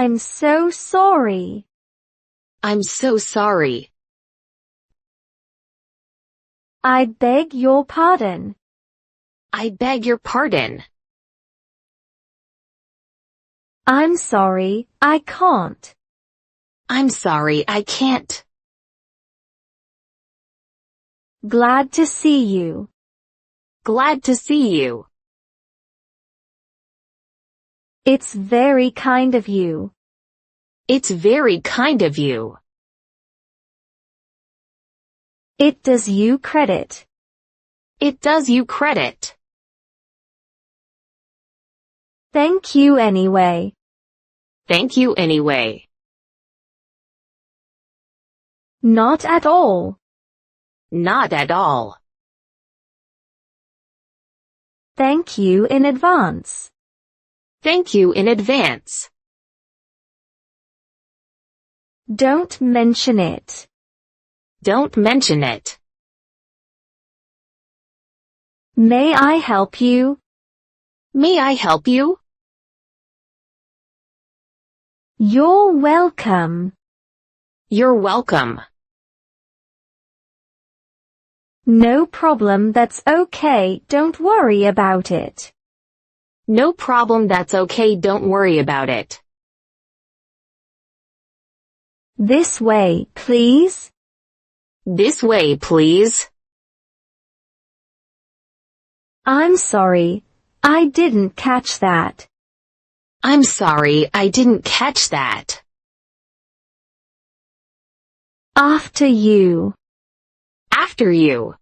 I'm so sorry. I'm so sorry. I beg your pardon. I beg your pardon. I'm sorry, I can't. I'm sorry, I can't. Glad to see you. Glad to see you. It's very kind of you. It's very kind of you. It does you credit. It does you credit. Thank you anyway. Thank you anyway. Not at all. Not at all. Thank you in advance. Thank you in advance. Don't mention it. Don't mention it. May I help you? May I help you? You're welcome. You're welcome. No problem, that's okay, don't worry about it. No problem, that's okay, don't worry about it. This way, please. This way, please. I'm sorry, I didn't catch that. I'm sorry, I didn't catch that. After you. After you.